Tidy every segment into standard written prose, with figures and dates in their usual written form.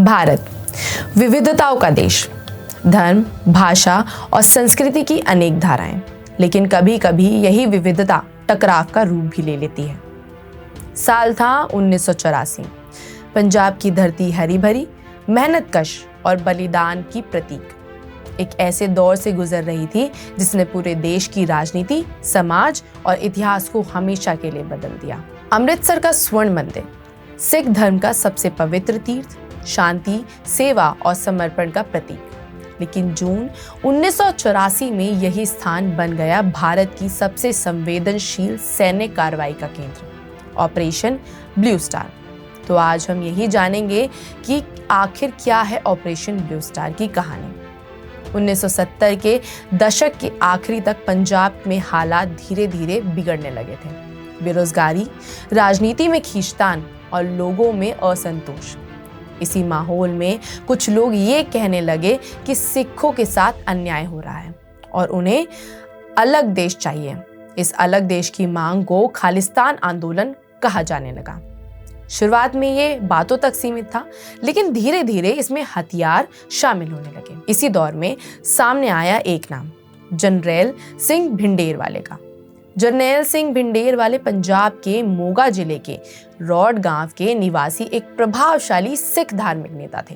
भारत विविधताओं का देश, धर्म, भाषा और संस्कृति की अनेक धाराएं, लेकिन कभी कभी यही विविधता टकराव का रूप भी ले लेती है। साल था 1984। पंजाब की धरती हरी भरी, मेहनतकश और बलिदान की प्रतीक एक ऐसे दौर से गुजर रही थी जिसने पूरे देश की राजनीति, समाज और इतिहास को हमेशा के लिए बदल दिया। अमृतसर का स्वर्ण मंदिर सिख धर्म का सबसे पवित्र तीर्थ, शांति, सेवा और समर्पण का प्रतीक। लेकिन जून 1984 में यही स्थान बन गया भारत की सबसे संवेदनशील सैन्य कार्रवाई का केंद्र, ऑपरेशन ब्लू स्टार। तो आज हम यही जानेंगे कि आखिर क्या है ऑपरेशन ब्लू स्टार की कहानी। 1970 के दशक के आखिरी तक पंजाब में हालात धीरे धीरे बिगड़ने लगे थे। बेरोजगारी, राजनीति में खींचतान और लोगों में असंतोष। इसी माहौल में कुछ लोग ये कहने लगे कि सिखों के साथ अन्याय हो रहा है और उन्हें अलग देश चाहिए। इस अलग देश की मांग को खालिस्तान आंदोलन कहा जाने लगा। शुरुआत में ये बातों तक सीमित था, लेकिन धीरे धीरे इसमें हथियार शामिल होने लगे। इसी दौर में सामने आया एक नाम, जनरैल सिंह भिंडेरवाले का। जरनैल सिंह भिंडेरवाले पंजाब के मोगा जिले के रॉड गांव के निवासी एक प्रभावशाली सिख धार्मिक नेता थे,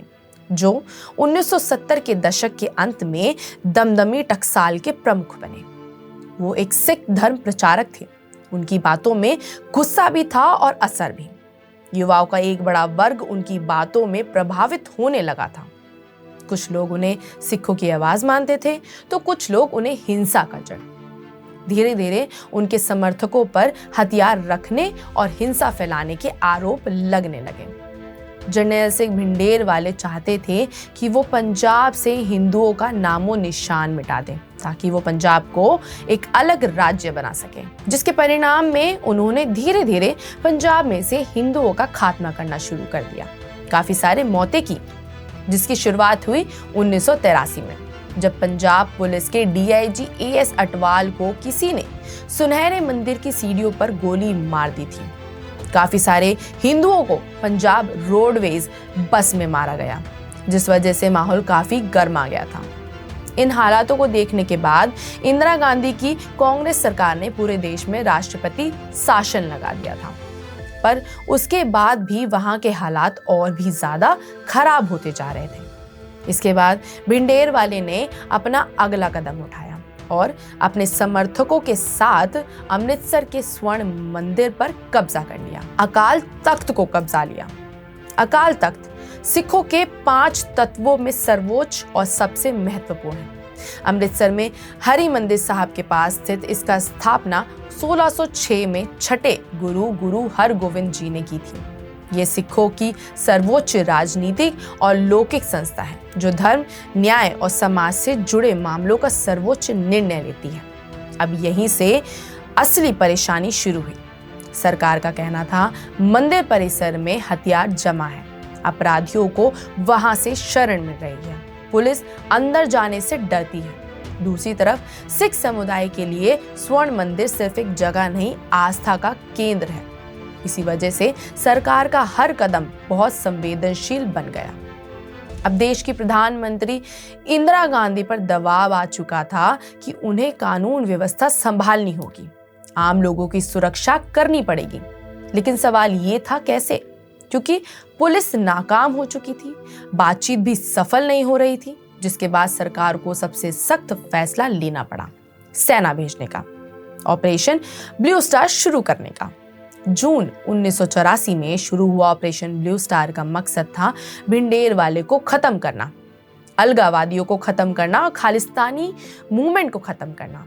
जो 1970 के दशक के अंत में दमदमी टकसाल के प्रमुख बने। वो एक सिख धर्म प्रचारक थे। उनकी बातों में गुस्सा भी था और असर भी। युवाओं का एक बड़ा वर्ग उनकी बातों में प्रभावित होने लगा था। कुछ लोग उन्हें सिखों की आवाज मानते थे, तो कुछ लोग उन्हें हिंसा का जड़। धीरे धीरे उनके समर्थकों पर हथियार रखने और हिंसा फैलाने के आरोप लगने लगे। जरनैल सिंह भिंडेरवाले चाहते थे कि वो पंजाब से हिंदुओं का नामो निशान मिटा दें, ताकि वो पंजाब को एक अलग राज्य बना सके, जिसके परिणाम में उन्होंने धीरे धीरे पंजाब में से हिंदुओं का खात्मा करना शुरू कर दिया। काफी सारे मौतें की, जिसकी शुरुआत हुई 1983 में, जब पंजाब पुलिस के डीआईजी एएस अटवाल को किसी ने सुनहरे मंदिर की सीढ़ियों पर गोली मार दी थी। काफी सारे हिंदुओं को पंजाब रोडवेज बस में मारा गया, जिस वजह से माहौल काफी गर्मा गया था। इन हालातों को देखने के बाद इंदिरा गांधी की कांग्रेस सरकार ने पूरे देश में राष्ट्रपति शासन लगा दिया था, पर उसके बाद भी वहां के हालात और भी ज्यादा खराब होते जा रहे थे। इसके बाद भिंडेरवाले ने अपना अगला कदम उठाया और अपने समर्थकों के साथ अमृतसर के स्वर्ण मंदिर पर कब्जा कर लिया। अकाल तख्त को कब्जा लिया। अकाल तख्त सिखों के 5 तत्वों में सर्वोच्च और सबसे महत्वपूर्ण है। अमृतसर में हरि मंदिर साहब के पास स्थित इसका स्थापना 1606 में छठे गुरु हरगोविंद जी ने की थी। ये सिखों की सर्वोच्च राजनीतिक और लौकिक संस्था है, जो धर्म, न्याय और समाज से जुड़े मामलों का सर्वोच्च निर्णय लेती है। अब यहीं से असली परेशानी शुरू हुई। सरकार का कहना था मंदिर परिसर में हथियार जमा है, अपराधियों को वहां से शरण मिल रही है, पुलिस अंदर जाने से डरती है। दूसरी तरफ सिख समुदाय के लिए स्वर्ण मंदिर सिर्फ एक जगह नहीं, आस्था का केंद्र है। इसी वजह से सरकार का हर कदम बहुत संवेदनशील बन गया। अब देश की प्रधानमंत्री इंदिरा गांधी पर दबाव आ चुका था कि उन्हें कानून व्यवस्था संभालनी होगी, आम लोगों की सुरक्षा करनी पड़ेगी। लेकिन सवाल ये था कैसे, क्योंकि पुलिस नाकाम हो चुकी थी, बातचीत भी सफल नहीं हो रही थी, जिसके बाद सरकार को सबसे सख्त फैसला लेना पड़ा, सेना भेजने का, ऑपरेशन ब्लू स्टार शुरू करने का। जून 1984 में शुरू हुआ ऑपरेशन ब्लू स्टार का मकसद था भिंडेरवाले को खत्म करना, अलगाववादियों को खत्म करना और खालिस्तानी मूवमेंट को खत्म करना।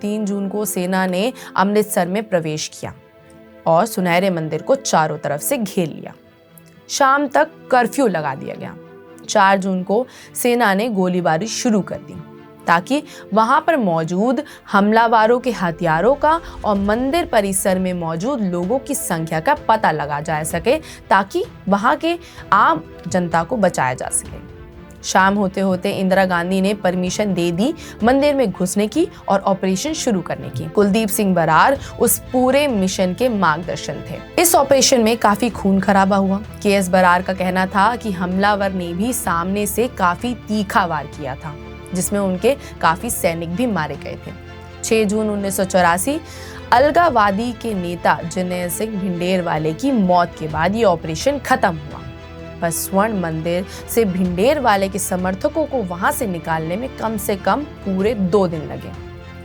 3 जून को सेना ने अमृतसर में प्रवेश किया और सुनहरे मंदिर को चारों तरफ से घेर लिया। शाम तक कर्फ्यू लगा दिया गया। 4 जून को सेना ने गोलीबारी शुरू कर दी, ताकि वहां पर मौजूद हमलावरों के हथियारों का और मंदिर परिसर में मौजूद लोगों की संख्या का पता लगा जा सके, ताकि वहां के आम जनता को बचाया जा सके। शाम होते होते इंदिरा गांधी ने परमिशन दे दी मंदिर में घुसने की और ऑपरेशन शुरू करने की। कुलदीप सिंह बरार उस पूरे मिशन के मार्गदर्शन थे। इस ऑपरेशन में काफी खून खराबा हुआ। के.एस. बरार का कहना था कि हमलावर ने भी सामने से काफी तीखा वार किया था, जिसमें उनके काफी सैनिक भी मारे गए थे। 6 जून 1984 अलगाववादी के नेता जरनैल सिंह भिंडेरवाले की मौत के बाद ये ऑपरेशन खत्म हुआ। पर स्वर्ण मंदिर से भिंडेरवाले के समर्थकों को वहां से निकालने में कम से कम पूरे 2 दिन लगे।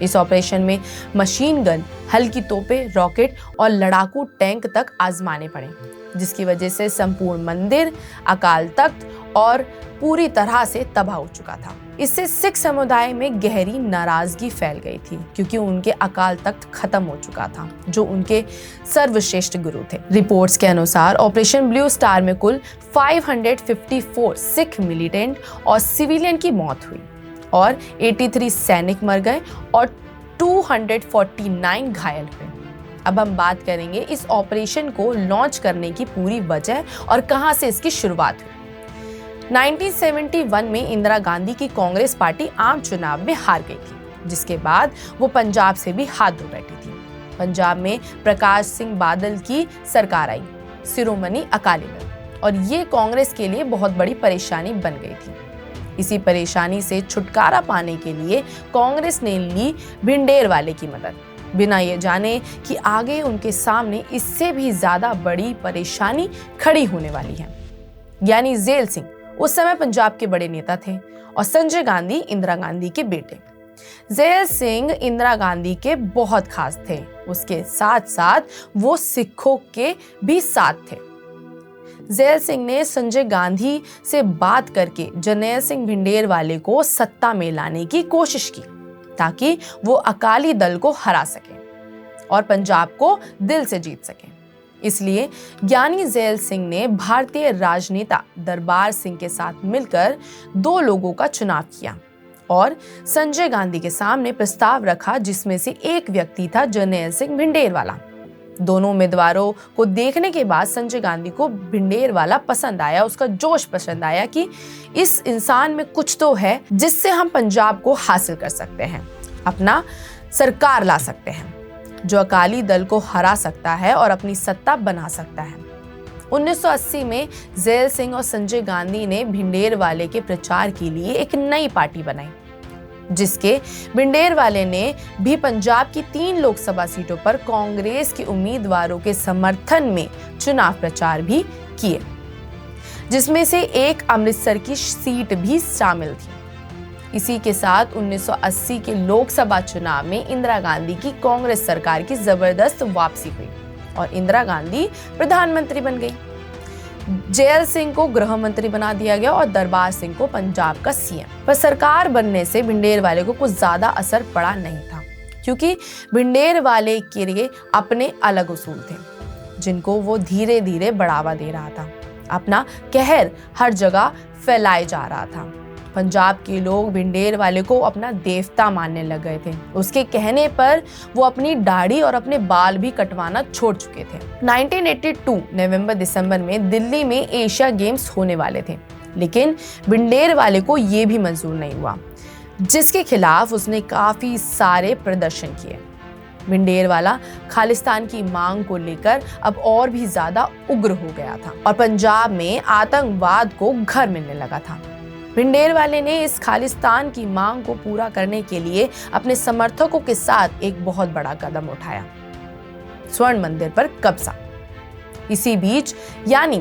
इस ऑपरेशन में मशीन गन, हल्की तोपें, रॉकेट और लड़ाकू टैंक तक आजमाने पड़े, जिसकी वजह से संपूर्ण मंदिर, अकाल तख्त और पूरी तरह से तबाह हो चुका था। इससे सिख समुदाय में गहरी नाराजगी फैल गई थी, क्योंकि उनके अकाल तख्त खत्म हो चुका था, जो उनके सर्वश्रेष्ठ गुरु थे। रिपोर्ट्स के अनुसार ऑपरेशन ब्लू स्टार में कुल 554 सिख मिलिटेंट और सिविलियन की मौत हुई और 83 सैनिक मर गए और 249 घायल हुए। अब हम बात करेंगे इस ऑपरेशन को लॉन्च करने की पूरी वजह और कहां से इसकी शुरुआत हुई। 1971 में इंदिरा गांधी की कांग्रेस पार्टी आम चुनाव में हार गई थी, जिसके बाद वो पंजाब से भी हाथ धो बैठी थी। पंजाब में प्रकाश सिंह बादल की सरकार आई, शिरोमणि अकाली दल, और ये कांग्रेस के लिए बहुत बड़ी परेशानी बन गई थी। इसी परेशानी से छुटकारा पाने के लिए कांग्रेस ने ली भिंडेरवाले की मदद, बिना ये जाने कि आगे उनके सामने इससे भी ज्यादा बड़ी परेशानी खड़ी होने वाली है। यानी जेल सिंह उस समय पंजाब के बड़े नेता थे और संजय गांधी इंदिरा गांधी के बेटे। जेल सिंह इंदिरा गांधी के बहुत खास थे, उसके साथ साथ वो सिखों के भी साथ थे। जेल सिंह ने संजय गांधी से बात करके जरनैल सिंह भिंडेरवाले को सत्ता में लाने की कोशिश की, ताकि वो अकाली दल को हरा सके और पंजाब को दिल से जीत सके। इसलिए ज्ञानी जेल सिंह ने भारतीय राजनेता दरबार सिंह के साथ मिलकर 2 लोगों का चुनाव किया और संजय गांधी के सामने प्रस्ताव रखा, जिसमें से एक व्यक्ति था जरनैल सिंह भिंडेरवाला। दोनों उम्मीदवारों को देखने के बाद संजय गांधी को भिंडेरवाला पसंद आया, उसका जोश पसंद आया कि इस इंसान में कुछ तो है जिससे हम पंजाब को हासिल कर सकते हैं, अपना सरकार ला सकते हैं, जो अकाली दल को हरा सकता है और अपनी सत्ता बना सकता है। 1980 में जेल सिंह और संजय गांधी ने भिंडेरवाले के प्रचार के लिए एक नई पार्टी बनाई, जिसके भिंडेरवाले ने भी पंजाब की 3 लोकसभा सीटों पर कांग्रेस के उम्मीदवारों के समर्थन में चुनाव प्रचार भी किए, जिसमें से एक अमृतसर की सीट भी शामिल थी। इसी के साथ 1980 के लोकसभा चुनाव में इंदिरा गांधी की कांग्रेस सरकार की जबरदस्त वापसी हुई और इंदिरा गांधी प्रधानमंत्री बन गई। जेल सिंह को गृह मंत्री बना दिया गया और दरबार सिंह को पंजाब का सीएम। पर सरकार बनने से भिंडेरवाले को कुछ ज्यादा असर पड़ा नहीं था, क्योंकि भिंडेरवाले के लिए अपने अलग उसूल थे, जिनको वो धीरे धीरे बढ़ावा दे रहा था। अपना कहर हर जगह फैलाए जा रहा था। पंजाब के लोग भिंडेरवाले को अपना देवता मानने लग गए थे। उसके कहने पर वो अपनी दाढ़ी और अपने बाल भी कटवाना छोड़ चुके थे। 1982 नवंबर-दिसंबर में दिल्ली में एशिया गेम्स होने वाले थे, लेकिन भिंडेरवाले को ये भी मंजूर नहीं हुआ, जिसके खिलाफ उसने काफी सारे प्रदर्शन किए। भिंडेरवाला खालिस्तान की मांग को लेकर अब और भी ज्यादा उग्र हो गया था और पंजाब में आतंकवाद को घर मिलने लगा था। भिंडेरवाले ने इस खालिस्तान की मांग को पूरा करने के लिए अपने समर्थकों के साथ एक बहुत बड़ा कदम उठाया, स्वर्ण मंदिर पर कब्जा। इसी बीच यानी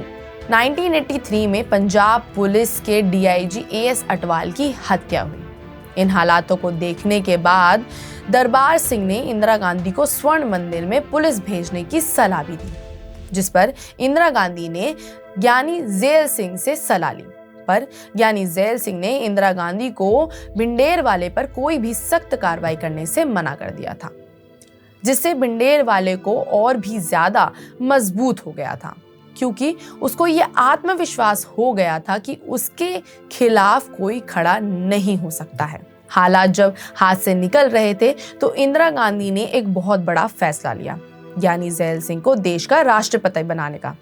1983 में पंजाब पुलिस के डीआईजी एएस अटवाल की हत्या हुई। इन हालातों को देखने के बाद दरबार सिंह ने इंदिरा गांधी को स्वर्ण मंदिर में पुलिस भेजने की सलाह भी दी, जिस पर इंदिरा गांधी ने ज्ञानी जेल सिंह से सलाह ली। पर ज्ञानी जेल सिंह ने इंदिरा गांधी को भिंडेरवाले पर कोई भी सख्त कार्रवाई करने से मना कर दिया था, जिससे भिंडेरवाले को और भी ज्यादा मजबूत हो गया था, क्योंकि उसको ये आत्मविश्वास हो गया था कि उसके खिलाफ कोई खड़ा नहीं हो सकता है। हालात जब हाथ से निकल रहे थे तो इंदिरा गांधी ने एक बहुत बड़ा फैसला लिया, ज्ञानी जेल सिंह को देश का राष्ट्रपति बनाने का।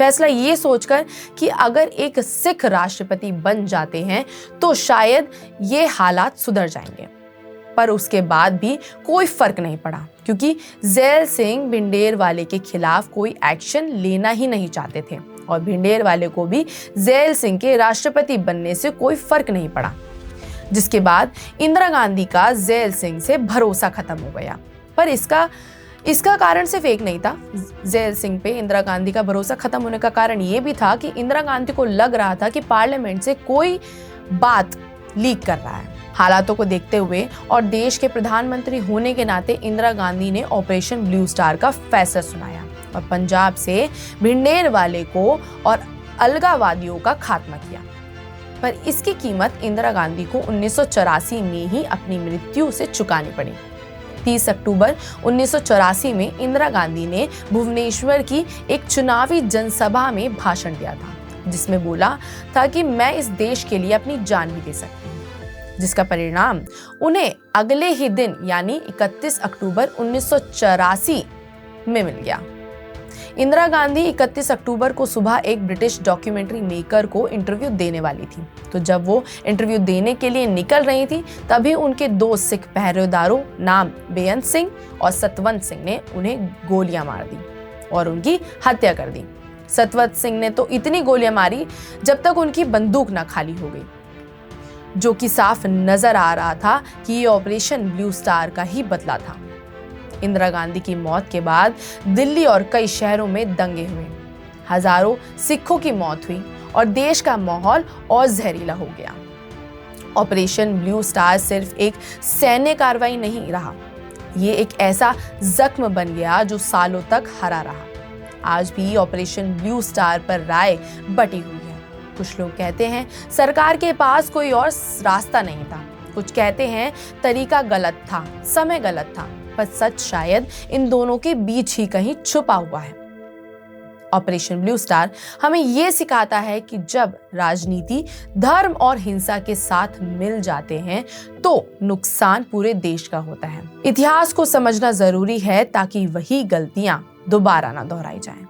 फैसला ये सोचकर कि अगर एक सिख राष्ट्रपति बन जाते हैं तो शायद ये हालात सुधर जाएंगे। पर उसके बाद भी कोई फर्क नहीं पड़ा, क्योंकि ज़ैल सिंह भिंडेरवाले के खिलाफ कोई एक्शन लेना ही नहीं चाहते थे और भिंडेरवाले को भी ज़ैल सिंह के राष्ट्रपति बनने से कोई फर्क नहीं पड़ा। जिसके बाद इंदिरा गांधी का ज़ैल सिंह से भरोसा खत्म हो गया। पर इसका कारण सिर्फ एक नहीं था। ज़ैल सिंह पे इंदिरा गांधी का भरोसा खत्म होने का कारण ये भी था कि इंदिरा गांधी को लग रहा था कि पार्लियामेंट से कोई बात लीक कर रहा है। हालातों को देखते हुए और देश के प्रधानमंत्री होने के नाते इंदिरा गांधी ने ऑपरेशन ब्लू स्टार का फैसला सुनाया और पंजाब से भिंडेरवाले को और अलगाववादियों का खात्मा किया। पर इसकी कीमत इंदिरा गांधी को 1984 में ही अपनी मृत्यु से चुकानी पड़ी। 30 अक्टूबर 1984 में इंदिरा गांधी ने भुवनेश्वर की एक चुनावी जनसभा में भाषण दिया था, जिसमें बोला था कि मैं इस देश के लिए अपनी जान भी दे सकती हूँ, जिसका परिणाम उन्हें अगले ही दिन यानी 31 अक्टूबर 1984 में मिल गया। इंदिरा गांधी 31 अक्टूबर को सुबह एक ब्रिटिश डॉक्यूमेंट्री मेकर को इंटरव्यू देने वाली थी। तो जब वो इंटरव्यू देने के लिए निकल रही थी, तभी उनके दो सिख पहरेदारों नाम बेअंत सिंह और सतवंत सिंह ने उन्हें गोलियां मार दी और उनकी हत्या कर दी। सतवंत सिंह ने तो इतनी गोलियां मारी जब तक उनकी बंदूक न खाली हो गई, जो कि साफ नजर आ रहा था कि ये ऑपरेशन ब्लू स्टार का ही बदला था। इंदिरा गांधी की मौत के बाद दिल्ली और कई शहरों में दंगे हुए, हजारों सिखों की मौत हुई और देश का माहौल और जहरीला हो गया। ऑपरेशन ब्लू स्टार सिर्फ एक सैन्य कार्रवाई नहीं रहा, ये एक ऐसा जख्म बन गया जो सालों तक हरा रहा। आज भी ऑपरेशन ब्लू स्टार पर राय बटी हुई है। कुछ लोग कहते हैं सरकार के पास कोई और रास्ता नहीं था, कुछ कहते हैं तरीका गलत था, समय गलत था, पर सच शायद इन दोनों के बीच ही कहीं छुपा हुआ है। ऑपरेशन ब्लू स्टार हमें यह सिखाता है कि जब राजनीति धर्म और हिंसा के साथ मिल जाते हैं तो नुकसान पूरे देश का होता है। इतिहास को समझना जरूरी है ताकि वही गलतियां दोबारा ना दोहराई जाएं।